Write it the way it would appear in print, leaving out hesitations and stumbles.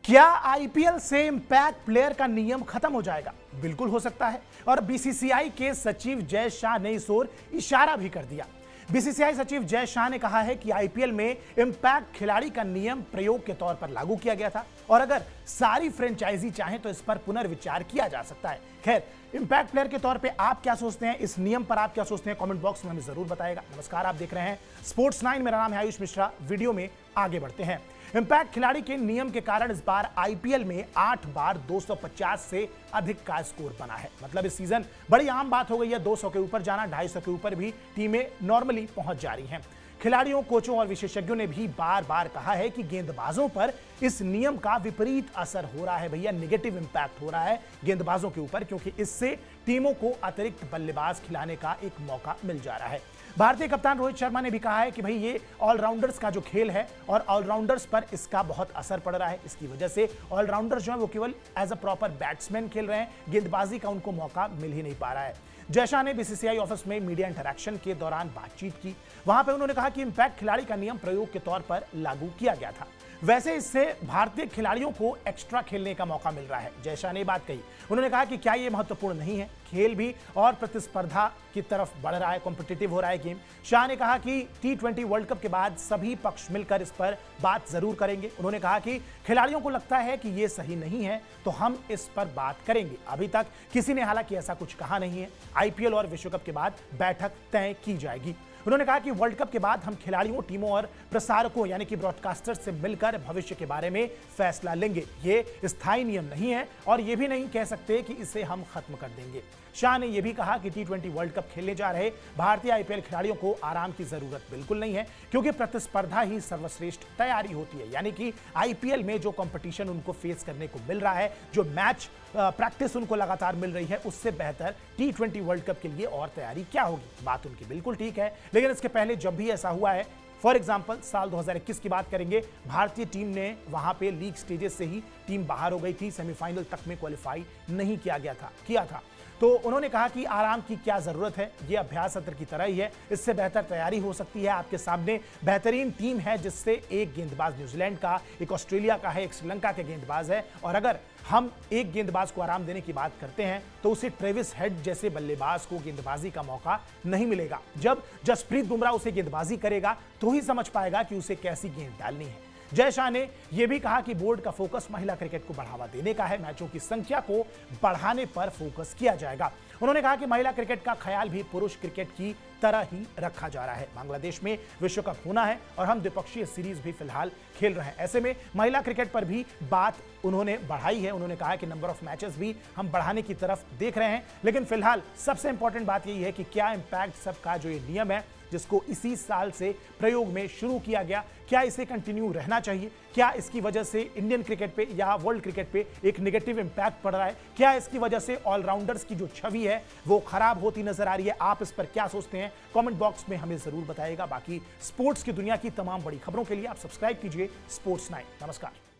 क्या आईपीएल से impact player का नियम खत्म हो जाएगा? बिल्कुल हो सकता है और बीसीसीआई के सचिव जय शाह ने इस ओर इशारा भी कर दिया। बीसीसीआई सचिव जय शाह ने कहा है कि आईपीएल में इंपैक्ट खिलाड़ी का नियम प्रयोग के तौर पर लागू किया गया था और अगर सारी फ्रेंचाइजी चाहें तो इस पर पुनर्विचार किया जा सकता है। खैर, इंपैक्ट प्लेयर के तौर पे आप क्या सोचते हैं, इस नियम पर आप क्या सोचते हैं, कमेंट बॉक्स में हमें जरूर बताएगा। नमस्कार, आप देख रहे हैं स्पोर्ट्स 9, मेरा नाम है आयुष मिश्रा। वीडियो में आगे बढ़ते हैं। इंपैक्ट खिलाड़ी के नियम के कारण इस बार आईपीएल में 8 बार 250 से अधिक का स्कोर बना है। मतलब इस सीजन बड़ी आम बात हो गई है 200 के ऊपर जाना, 250 के ऊपर भी टीमें नॉर्मली पहुंच जा रही हैं। खिलाड़ियों, कोचों और विशेषज्ञों ने भी बार बार कहा है कि गेंदबाजों पर इस नियम का विपरीत असर हो रहा है। भैया, नेगेटिव इंपैक्ट हो रहा है गेंदबाजों के ऊपर, क्योंकि इससे टीमों को अतिरिक्त बल्लेबाज खिलाने का एक मौका मिल जा रहा है। भारतीय कप्तान रोहित शर्मा ने भी कहा है कि भाई ये ऑलराउंडर्स का जो खेल है और ऑलराउंडर्स पर इसका बहुत असर पड़ रहा है। इसकी वजह से ऑलराउंडर्स जो है वो केवल एज अ प्रॉपर बैट्समैन खेल रहे हैं, गेंदबाजी का उनको मौका मिल ही नहीं पा रहा है। जय शाह ने बीसीसीआई ऑफिस में मीडिया इंटरैक्शन के दौरान बातचीत की। वहां पर उन्होंने कहा कि इंपैक्ट खिलाड़ी का नियम प्रयोग के तौर पर लागू किया गया था। वैसे इससे भारतीय खिलाड़ियों को एक्स्ट्रा खेलने का मौका मिल रहा है। जय शाह ने बात कही। उन्होंने कहा कि क्या यह महत्वपूर्ण नहीं है? खेल भी और प्रतिस्पर्धा की तरफ बढ़ रहा है, कॉम्पिटिटिव हो रहा है गेम। शाह ने कहा कि T20 वर्ल्ड कप के बाद सभी पक्ष मिलकर इस पर बात जरूर करेंगे। उन्होंने कहा कि खिलाड़ियों को लगता है कि यह सही नहीं है तो हम इस पर बात करेंगे। अभी तक किसी ने हालांकि ऐसा कुछ कहा नहीं है। आईपीएल और विश्व कप के बाद बैठक तय की जाएगी। उन्होंने कहा कि वर्ल्ड कप के बाद हम खिलाड़ियों, टीमों और प्रसारकों यानी कि ब्रॉडकास्टर्स से मिलकर भविष्य के बारे में फैसला लेंगे। ये स्थायी नियम नहीं है और ये भी नहीं कह सकते कि इसे हम खत्म कर देंगे। शाह ने यह भी कहा कि T20 वर्ल्ड कप खेलने जा रहे भारतीय आईपीएल खिलाड़ियों को आराम की जरूरत बिल्कुल नहीं है, क्योंकि प्रतिस्पर्धा ही सर्वश्रेष्ठ तैयारी होती है। यानी कि आईपीएल में जो कंपटीशन उनको फेस करने को मिल रहा है, जो मैच प्रैक्टिस उनको लगातार मिल रही है, उससे बेहतर T20 वर्ल्ड कप के लिए और तैयारी क्या होगी। बात उनकी बिल्कुल ठीक है, लेकिन इसके पहले जब भी ऐसा हुआ है, फॉर एग्जाम्पल साल 2021 की बात करेंगे, भारतीय टीम ने वहां पे लीग स्टेजेस से ही टीम बाहर हो गई थी, सेमीफाइनल तक में क्वालिफाई नहीं किया था। तो उन्होंने कहा कि आराम की क्या जरूरत है, यह अभ्यास सत्र की तरह ही है, इससे बेहतर तैयारी हो सकती है। आपके सामने बेहतरीन टीम है, जिससे एक गेंदबाज न्यूजीलैंड का, एक ऑस्ट्रेलिया का है, एक श्रीलंका के गेंदबाज है, और अगर हम एक गेंदबाज को आराम देने की बात करते हैं तो उसे ट्रेविस हेड जैसे बल्लेबाज को गेंदबाजी का मौका नहीं मिलेगा। जब जसप्रीत बुमराह उसे गेंदबाजी करेगा तो ही समझ पाएगा कि उसे कैसी गेंद डालनी है। जय शाह ने यह भी कहा कि बोर्ड का फोकस महिला क्रिकेट को बढ़ावा देने का है, मैचों की संख्या को बढ़ाने पर फोकस किया जाएगा। उन्होंने कहा कि महिला क्रिकेट का ख्याल भी पुरुष क्रिकेट की तरह ही रखा जा रहा है। बांग्लादेश में विश्व कप होना है और हम द्विपक्षीय सीरीज भी फिलहाल खेल रहे हैं। ऐसे में महिला क्रिकेट पर भी बात उन्होंने बढ़ाई है। उन्होंने कहा कि नंबर ऑफ मैचेस भी हम बढ़ाने की तरफ देख रहे हैं, लेकिन फिलहाल सबसे इंपॉर्टेंट बात यही है कि क्या इंपैक्ट सबका जो ये नियम है, जिसको इसी साल से प्रयोग में शुरू किया गया, क्या इसे कंटिन्यू रहना चाहिए? क्या इसकी वजह से इंडियन क्रिकेट पे या वर्ल्ड क्रिकेट पे एक नेगेटिव इंपैक्ट पड़ रहा है? क्या इसकी वजह से ऑलराउंडर्स की जो छवि है वो खराब होती नजर आ रही है? आप इस पर क्या सोचते हैं? कमेंट बॉक्स में हमें जरूर बताइएगा। बाकी स्पोर्ट्स की दुनिया की तमाम बड़ी खबरों के लिए आप सब्सक्राइब कीजिए स्पोर्ट्स 9। नमस्कार।